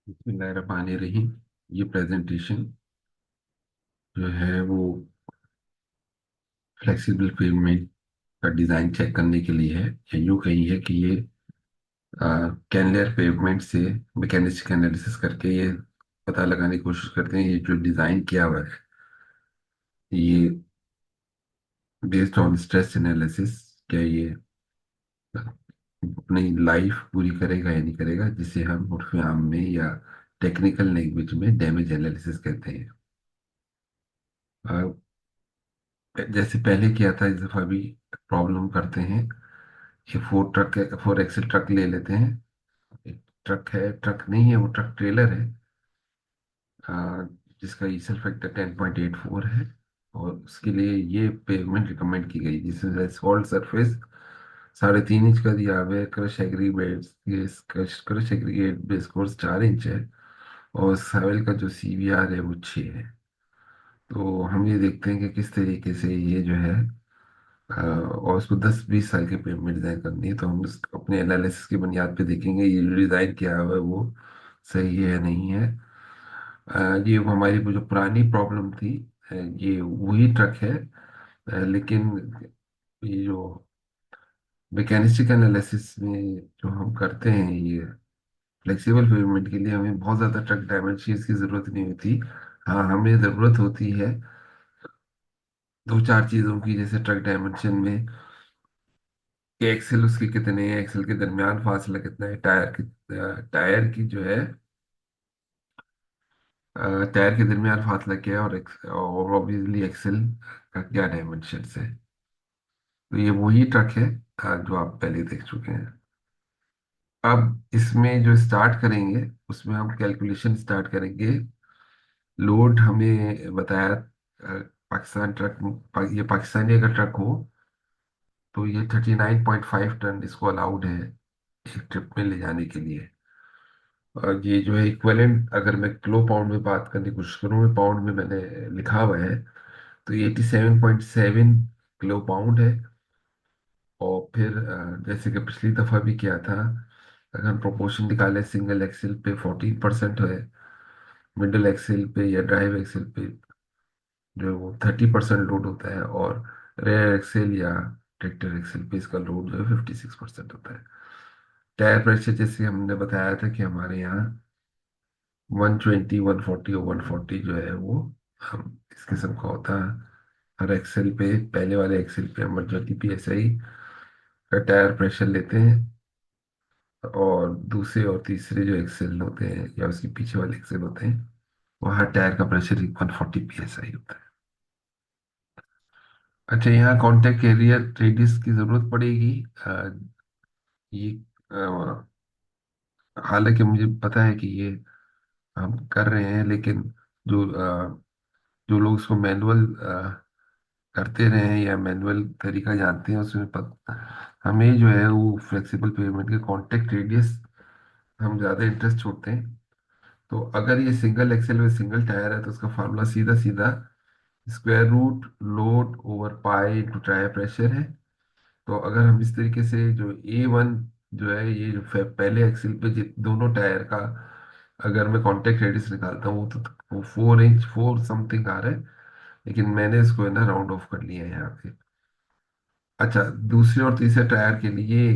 बिस्मिल्लाहिर्रहमानिर्रहीम। ये प्रेजेंटेशन जो है वो फ्लेक्सिबल पेमेंट का डिज़ाइन चेक करने के लिए है, या यूँ कही है कि ये कैनलेर पेमेंट से मैकेनिस्टिक एनालिसिस करके ये पता लगाने की कोशिश करते हैं ये जो डिज़ाइन किया हुआ है ये बेस्ड ऑन स्ट्रेस एनालिसिस, क्या ये अपनी लाइफ पूरी करेगा या नहीं करेगा, जिसे हम उर्फ आम में या टेक्निकल लैंग्वेज में डैमेज एनालिसिस कहते हैं। जैसे पहले किया था, इस दफा भी प्रॉब्लम करते हैं। ये फोर एक्सल ट्रक ले लेते हैं। एक ट्रक है, ट्रक नहीं है वो, ट्रक ट्रेलर है। आ, जिसका ईसल फैक्टर 10.84 है। और उसके लिए ये पेमेंट रिकमेंड की गई, जिसमें एसफॉल्ट सरफेस 3.5 इंच का दिया हुआ है। Crush aggregate base course 4 inch है। और सॉइल का जो सीवीआर है वो 6 है। तो हम ये देखते हैं कि किस तरीके से ये जो है और उसको 10-20 साल की पेमेंट डिजाइन करनी है, तो हम अपने एनालिसिस की बुनियाद पे देखेंगे ये जो डिजाइन किया हुआ है वो सही है या नहीं है। ये वो हमारी वो जो पुरानी प्रॉब्लम थी, ये वही ट्रक है। लेकिन ये जो मैकेनिस्टिक एनालिसिस में जो हम करते हैं, ये फ्लेक्सिबल पेमेंट के लिए हमें बहुत ज़्यादा ट्रक डायमेंशंस की ज़रूरत नहीं होती। हाँ, हमें ज़रूरत होती है दो चार चीज़ों की, जैसे ट्रक डायमेंशन में कि एक्सेल उसके कितने हैं, एक्सेल के दरमियान फासला कितना है, टायर की जो है टायर के दरमियान फासला क्या है, और ऑब्वियसली एक्सेल का क्या डायमेंशन है। तो ये वही ट्रक है जो आप पहले देख चुके हैं। अब इसमें जो स्टार्ट करेंगे उसमें हम कैलकुलेशन स्टार्ट करेंगे। लोड हमें बताया पाकिस्तान ट्रक, ये पाकिस्तानी अगर ट्रक हो तो ये 39.5 टन इसको अलाउड है एक ट्रिप में ले जाने के लिए। और ये जो है इक्विवेलेंट, अगर मैं किलो पाउंड में बात करने की कोशिश करूँ, मैं पाउंड में मैंने लिखा हुआ है, तो ये 87.7 किलो पाउंड है। और फिर जैसे कि पिछली दफ़ा भी किया था, अगर हम प्रोपोर्शन निकालें, सिंगल एक्सेल पे 14% है, मिडिल एक्सेल पे या ड्राइव एक्सेल पे जो है वो 30% लोड होता है, और रेयर एक्सेल या ट्रैक्टर एक्सेल पे इसका लोड जो है 56% होता है। टायर प्रेशर जैसे हमने बताया था कि हमारे यहाँ 120, 140 और 140 जो है वो हम इस किस्म का होता है। हर एक्सेल पे, पहले वाले एक्सेल पे हम 120 PSI का टायर प्रेशर लेते हैं, और दूसरे और तीसरे जो एक्सेल होते हैं या उसके पीछे वाले एक्सेल होते हैं, वहाँ टायर का प्रेशर 140 PSI होता है। अच्छा, यहाँ कॉन्टैक्ट एरिया रेडियस की जरूरत पड़ेगी। ये हालांकि मुझे पता है कि ये हम कर रहे हैं, लेकिन जो जो लोग उसको मैनुअल करते रहे हैं या मैनुअल तरीका जानते हैं, उसमें हमें जो है वो फ्लेक्सिबल पेमेंट के कॉन्टेक्ट रेडियस हम ज़्यादा इंटरेस्ट छोड़ते हैं। तो अगर ये सिंगल एक्सेल में सिंगल टायर है तो उसका फार्मूला सीधा सीधा square root load over pi into tyre pressure है। तो अगर हम इस तरीके से जो A1 जो है, ये जो पहले एक्सेल पे दोनों टायर का अगर मैं कॉन्टेक्ट रेडियस निकालता हूँ तो वो 4 इंच 4 समथिंग आ रहा है, लेकिन मैंने इसको है ना राउंड ऑफ कर लिया है यहाँ पे। अच्छा, दूसरे और तीसरे टायर के लिए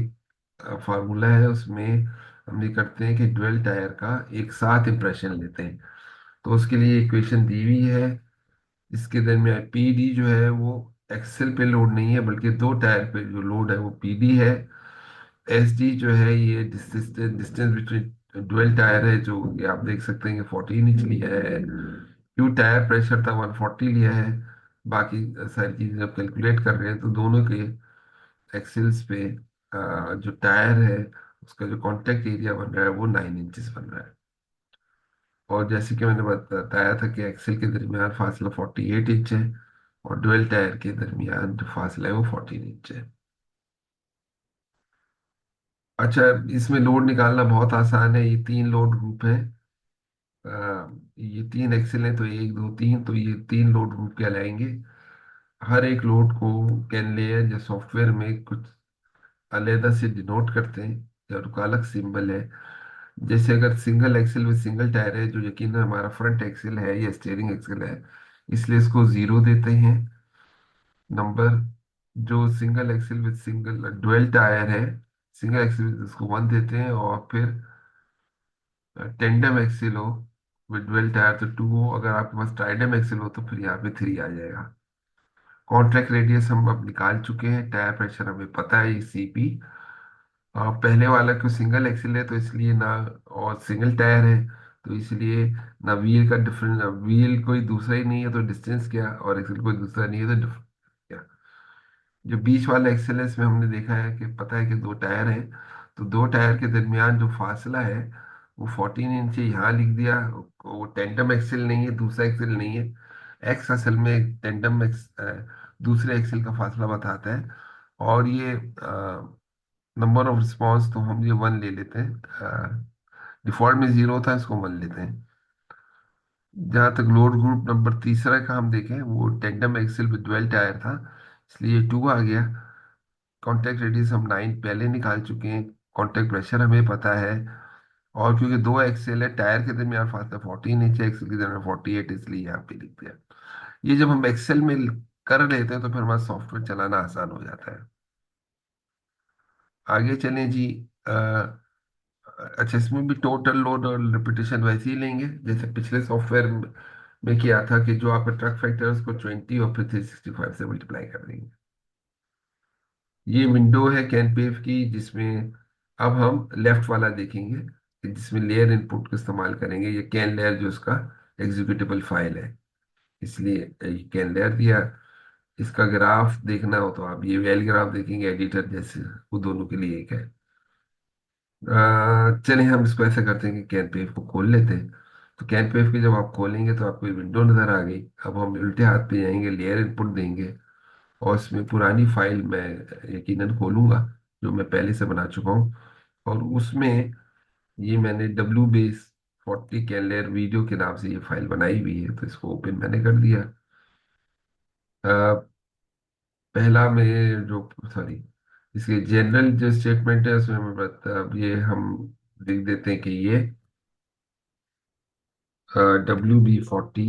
फार्मूला है, उसमें हम ये करते हैं कि ड्वेल टायर का एक साथ इंप्रेशन लेते हैं। तो उसके लिए इक्वेशन दी हुई है। इसके दरमियान PD जो है वो एक्सेल पे लोड नहीं है, बल्कि दो टायर पे जो लोड है वो PD है। SD जो है ये distance distance between dual tyre है, जो कि आप देख सकते हैं कि 14 इंच लिया है। क्यू टायर प्रेशर था 140 लिया है। बाकी सारी चीजें जब कैलकुलेट कर रहे हैं तो दोनों के एक्सेल्स पे जो टायर है उसका जो कांटेक्ट एरिया बन रहा है वो 9 इंचेस बन रहा है। और जैसे कि मैंने बताया था कि एक्सेल के दरमियान फासला 48 इंच है, और डुअल टायर के दरमियान जो फासला है वो 14 इंच है। अच्छा, इसमें लोड निकालना बहुत आसान है। ये तीन लोड ग्रुप है। ये तीन एक्सेल है, तो एक दो तीन, तो ये तीन लोड ग्रुप कहलाएंगे। हर एक लोड को कैनलेयर या सॉफ्टवेयर में कुछ अलग से डिनोट करते हैं, या उनका अलग सिंबल है। जैसे अगर single axle with single tyre है, जो यकीन हमारा फ्रंट एक्सेल है या स्टीयरिंग एक्सेल है, इसलिए इसको 0 देते हैं नंबर। जो single axle with single dual tyre है, सिंगल एक्सेल विद, इसको 1 देते हैं। और फिर टेंडम एक्सेल हो विद डुअल टायर तो 2 हो। अगर आपके पास ट्राइडम एक्सेल हो तो फिर यहाँ पे 3 आ जाएगा। कॉन्ट्रैक्ट रेडियस हम अब निकाल चुके हैं, टायर प्रेशर हमें पता है, CP। पहले वाला क्यों सिंगल एक्सेल है तो इसलिए ना, और सिंगल टायर है तो इसलिए ना व्हील का डिफरेंस, व्हील कोई दूसरा ही नहीं है तो डिस्टेंस क्या, और एक्सेल कोई दूसरा नहीं है तो डिफरेंस क्या। जो बीच वाला एक्सेल है इसमें हमने देखा है कि पता है कि 2 टायर हैं, तो 2 टायर के दरमियान जो फासला है वो 14 इंच है, यहाँ लिख दिया। वो टेंडम एक्सेल नहीं है, दूसरा एक्सेल नहीं है। एक्स असल में टेंडम एक्स दूसरे एक्सेल का फासला बताता है। और ये नंबर ऑफ रिस्पॉन्स तो हम ये 1 ले लेते हैं, डिफॉल्ट में 0 था, इसको 1 लेते हैं। जहाँ तक लोड ग्रुप नंबर तीसरा का हम देखें, वो tandem axle with dual tyre था, इसलिए 2 आ गया। कॉन्टैक्ट रेडियस हम 9 पहले निकाल चुके हैं। कॉन्टैक्ट प्रेशर हमें पता है। और क्योंकि 2 एक्सेल है, टायर के दरमियान फासला 14 इंच है, एक्सेल के दरमियान 48, इसलिए यहाँ पे लिख दिया। ये जब हम एक्सेल में कर लेते हैं तो फिर हमारा सॉफ्टवेयर चलाना आसान हो जाता है। आगे चलें जी। अ, अच्छा, इसमें भी टोटल लोड और रिपीटेशन वैसे ही लेंगे जैसे पिछले सॉफ्टवेयर में किया था, कि जो आपका ट्रक फैक्टर है उसको 20 और फिर 365 से मल्टीप्लाई कर देंगे। ये विंडो है कैनपेव की, जिसमें अब हम लेफ्ट वाला देखेंगे, कि जिसमें लेयर इनपुट को इस्तेमाल करेंगे। ये कैन लेयर जो उसका एग्जीक्यूटेबल फाइल है, इसलिए ये कैन लेयर दिया। इसका ग्राफ देखना हो तो आप ये वेल ग्राफ देखेंगे, एडिटर जैसे, वो दोनों के लिए एक है। चलिए हम इसको ऐसा करते हैं कि कैनपेव को खोल लेते हैं। तो कैनपेव की जब आप खोलेंगे तो आपको ये विंडो नजर आ गई। अब हम उल्टे हाथ पे जाएंगे, लेयर इनपुट देंगे, और इसमें पुरानी फाइल मैं यकीनन खोलूंगा जो मैं पहले से बना चुका हूँ। और उसमें ये मैंने WBase40 कैनलेयर वीडियो के नाम से ये फाइल बनाई हुई है, तो इसको ओपन मैंने कर दिया। अ, पहला में जो, सॉरी, इसके जनरल जो स्टेटमेंट है उसमें मैं बता, अब ये हम लिख देते हैं कि ये WB40,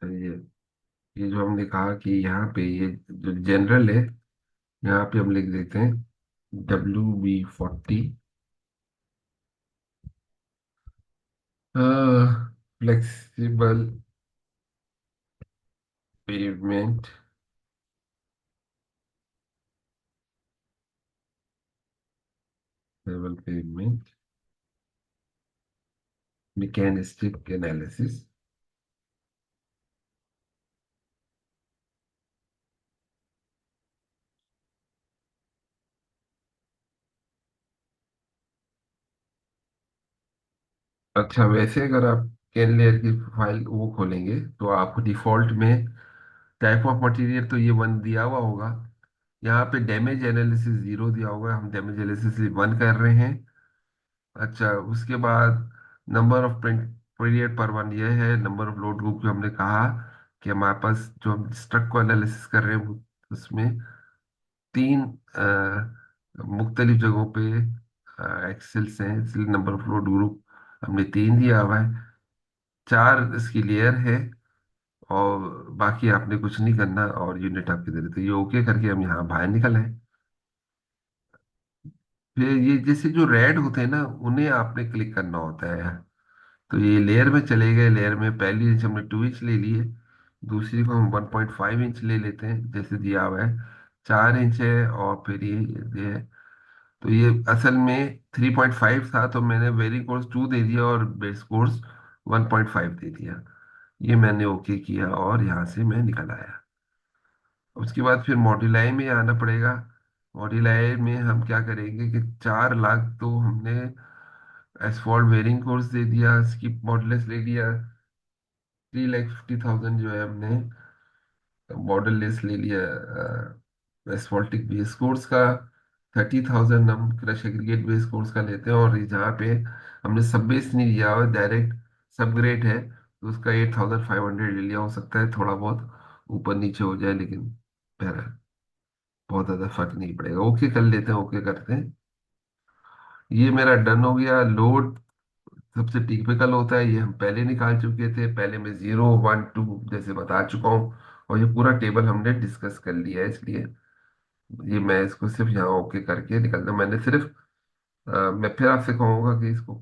ये ये जो हमने कहा कि यहाँ पे ये जो जनरल है, यहाँ पे हम लिख देते हैं WB40 flexible pavement, level pavement mechanistic analysis. अच्छा, वैसे अगर आप कैन लेयर की फाइल वो खोलेंगे तो आपको डिफॉल्ट में टाइप ऑफ मटेरियल तो ये 1 दिया हुआ होगा। यहाँ पे डैमेज एनालिसिस 0 दिया होगा, हम डैमेज एनालिसिस 1 कर रहे हैं। अच्छा, उसके बाद नंबर ऑफ प्रिंट पीरियड पर 1 ये है। नंबर ऑफ लोड ग्रुप जो हमने कहा कि हमारे पास जो हम स्ट्रक को एनालिसिस कर रहे हैं उसमें 3 मुख्तलिफ जगहों पे एक्सेल्स हैं, इसलिए नंबर ऑफ लोड ग्रुप हमने 3 दिया हुआ है। 4 इसकी लेयर है, और बाकी आपने कुछ नहीं करना, और यूनिट आपके दे देते, ये ओके करके हम यहाँ बाहर निकल आए। फिर ये जैसे जो रेड होते हैं ना, उन्हें आपने क्लिक करना होता है। तो ये लेयर में चले गए, लेयर में पहली इंच हमने 2 इंच ले लिए, दूसरी को हम 1.5 इंच ले लेते हैं जैसे दिया हुआ है। 4 इंच है, और फिर ये है। तो ये असल में 3.5 था, तो मैंने वेरी कोर्स 2 दे दिया और बेस कोर्स 1.5 दे दिया। ये मैंने ओके किया और यहाँ से मैं निकल आया। उसके बाद फिर मॉड्यूलाई में आना पड़ेगा। मॉड्यूलाई में हम क्या करेंगे कि 4 लाख तो हमने एसफॉल्ट वेरिंग कोर्स दे दिया, स्किप मॉडलेस ले लिया। 3,50,000 जो है हमने मॉडल लेस ले लिया एसफॉल्टिक बेस कोर्स का। 30,000 हम क्रश एग्रीगेट बेस कोर्स का लेते हैं। और जहाँ पे हमने सब बेस नहीं लिया हुआ, डायरेक्ट सब ग्रेड है, तो उसका 8,500 ले लिया। हो सकता है थोड़ा बहुत ऊपर नीचे हो जाए, लेकिन बहरहाल बहुत ज्यादा फर्क नहीं पड़ेगा। ओके कर लेते हैं, ओके करते हैं। ये मेरा डन हो गया। लोड सबसे टिपिकल होता है, ये हम पहले निकाल चुके थे, पहले मैं 0 1 2 जैसे बता चुका हूँ। और ये पूरा टेबल हमने डिस्कस कर लिया है, इसलिए ये मैं इसको सिर्फ यहाँ ओके करके निकलता हूँ। मैंने सिर्फ मैं फिर आपसे कहूँगा कि इसको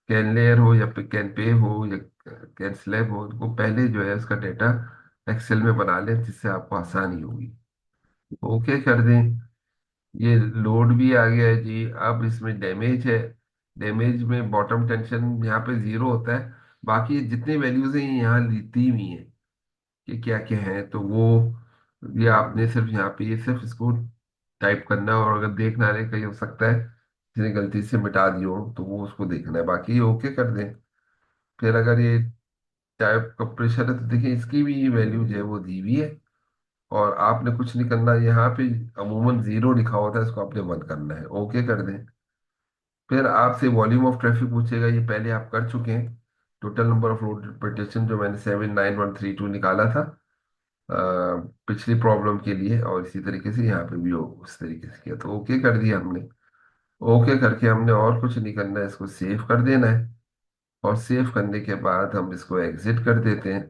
कैन लेयर हो या फिर कैन पे हो या कैन स्लैब हो, इनको पहले जो है उसका डेटा एक्सेल में बना लें, जिससे आपको आसानी होगी। ओके कर दें। ये लोड भी आ गया है जी। अब इसमें डैमेज है। डैमेज में बॉटम टेंशन यहाँ पे 0 होता है। बाकी जितनी वैल्यूज हैं ये यहाँ दी हुई हैं कि क्या क्या है, तो वो ये आपने सिर्फ यहाँ पे ये सिर्फ इसको टाइप करना है, और अगर देखना है कहीं हो सकता है किसी ने गलती से मिटा दिया हो तो वो उसको देखना है, बाकी ये ओके कर दें। फिर अगर ये टाइप का प्रेशर है तो देखिए इसकी भी वैल्यू जो है वो दी हुई है। और आपने कुछ नहीं करना, यहाँ पे अमूमन 0 लिखा होता है, इसको आपने 1 करना है, ओके कर दें। फिर आपसे वॉल्यूम ऑफ ट्रैफिक पूछेगा, ये पहले आप कर चुके हैं। Total number of road repetition जो मैंने 79132 निकाला था अ, पिछली प्रॉब्लम के लिए, और इसी तरीके से यहाँ पे भी हो उस तरीके से किया, तो ओके कर दिया हमने। ओके करके हमने और कुछ नहीं करना है, इसको सेव कर देना है। और सेव करने के बाद हम इसको एग्जिट कर देते हैं।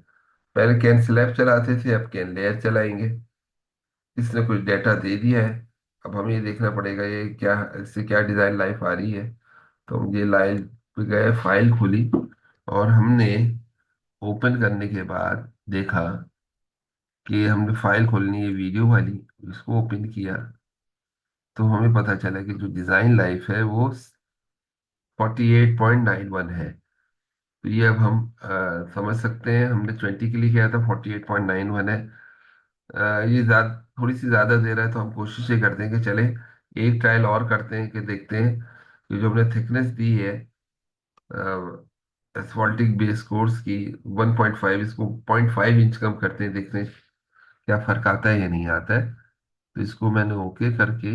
पहले कैन स्लैब चलाते थे, अब कैन लेयर चलाएंगे। इसने कुछ डेटा दे दिया है। अब हमें ये देखना पड़ेगा ये क्या, इससे क्या डिजाइन लाइफ आ रही है। तो हम ये लाइव पे गए, फाइल खुली, और हमने ओपन करने के बाद देखा कि हमने फाइल खोलनी है वीडियो वाली, इसको ओपन किया तो हमें पता चला कि जो डिजाइन लाइफ है वो 48.91 है। तो ये अब हम समझ सकते हैं, हमने 20 के लिए किया था, 48.91 है। ये ज्यादा, थोड़ी सी ज्यादा दे रहा है, तो हम कोशिश ये करते हैं कि चले एक ट्रायल और करते हैं कि देखते हैं कि जो हमने थिकनेस दी है एस्फॉल्टिक बेस कोर्स की 1.5, इसको 0.5 इंच कम करते हैं, देखते हैं क्या फर्क आता है या नहीं आता है। तो इसको मैंने ओके करके,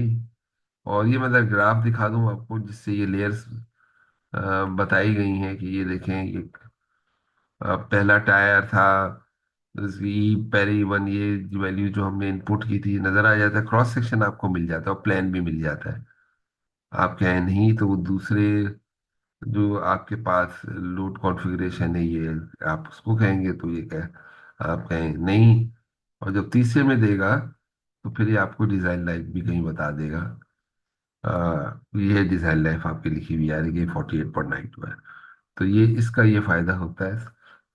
और ये मतलब ग्राफ दिखा दूं आपको जिससे ये लेयर्स बताई गई हैं कि ये देखें, ये पहला टायर था, इसकी पहले वन, ये वैल्यू जो हमने इनपुट की थी नजर आ जाता है, क्रॉस सेक्शन आपको मिल जाता है और प्लान भी मिल जाता है। आप कहें नहीं तो वो दूसरे जो आपके पास लोड कॉन्फ़िगरेशन है ये, आप उसको कहेंगे तो ये कह, आप कहें नहीं। और जब तीसरे में देगा तो फिर ये आपको डिजाइन लाइफ भी कहीं बता देगा। ये डिजाइन लाइफ आपकी लिखी हुई आ रही है 48.92 है। तो ये इसका ये फायदा होता है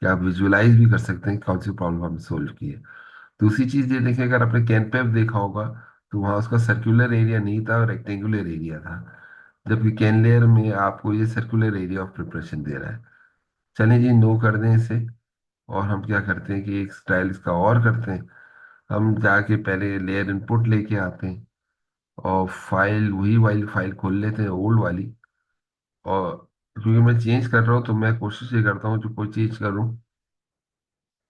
कि आप विजुअलाइज भी कर सकते हैं कौन सी प्रॉब्लम हमने सोल्व की है। दूसरी चीज ये देखें, अगर आपने कैन पे देखा होगा तो वहाँ उसका सर्कुलर एरिया नहीं था और रेक्टेंगुलर एरिया था, जबकि कैन लेयर में आपको ये सर्कुलर एरिया ऑफ प्रिपरेशन दे रहा है। चलें जी, नो कर दें इसे। और हम क्या करते हैं कि एक स्टाइल इसका और करते हैं। हम जाके पहले लेयर इनपुट लेके आते हैं, और फाइल वही वाली फाइल खोल लेते हैं, ओल्ड वाली। और क्योंकि मैं चेंज कर रहा हूँ तो मैं कोशिश ये करता हूँ जो कोई चीज करूँ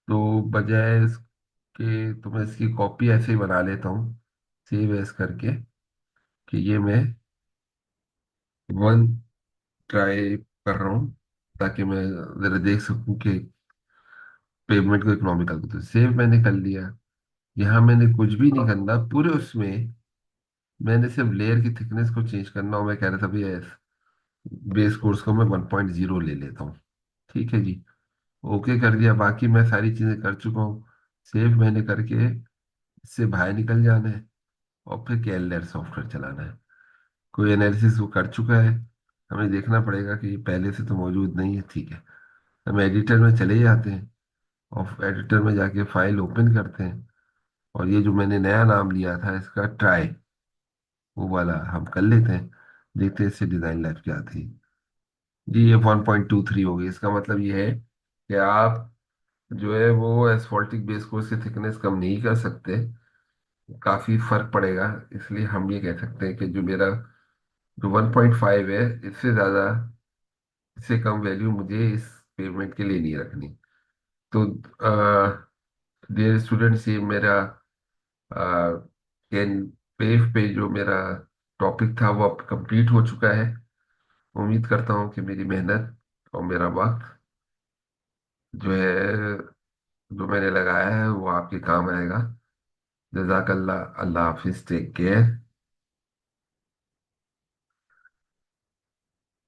तो बजाय इसके तो मैं इसकी कॉपी ऐसे ही बना लेता हूँ, सेव एज करके, कि ये मैं वन ट्राई कर रहा हूँ, ताकि मैं जरा देख सकूँ कि पेमेंट को इकोनॉमिकल को। तो सेव मैंने कर लिया। यहाँ मैंने कुछ भी नहीं करना पूरे उसमें, मैंने सिर्फ लेयर की थिकनेस को चेंज करना, और मैं कह रहा था भैया बेस कोर्स को मैं 1.0 ले लेता हूँ। ठीक है जी, ओके कर दिया। बाकी मैं सारी चीजें कर चुका हूँ। सेव मैंने करके इससे बाहर निकल जाना है, और फिर कैलर सॉफ्टवेयर चलाना है। कोई एनालिसिस वो कर चुका है, हमें देखना पड़ेगा कि ये पहले से तो मौजूद नहीं है। ठीक है, हम एडिटर में चले जाते हैं, और एडिटर में जाके फाइल ओपन करते हैं, और ये जो मैंने नया नाम लिया था इसका ट्राई, वो वाला हम कर लेते हैं, देखते हैं इससे डिजाइन लाइफ क्या थी। जी ये 1.23 हो गई। इसका मतलब ये है कि आप जो है वो एसफॉल्टिक बेस कोर्स की थिकनेस कम नहीं कर सकते, काफी फर्क पड़ेगा। इसलिए हम ये कह सकते हैं कि जो मेरा जो 1.5 है, इससे ज्यादा, इससे कम वैल्यू मुझे इस पेमेंट के लिए नहीं रखनी। तो डियर स्टूडेंट्स, ये मेरा कैन पेव पे जो मेरा टॉपिक था वो अब कंप्लीट हो चुका है। उम्मीद करता हूँ कि मेरी मेहनत और मेरा वक्त जो है, जो मैंने लगाया है वो आपके काम आएगा। जजाकल्ला, अल्लाह हाफिज, टेक केयर।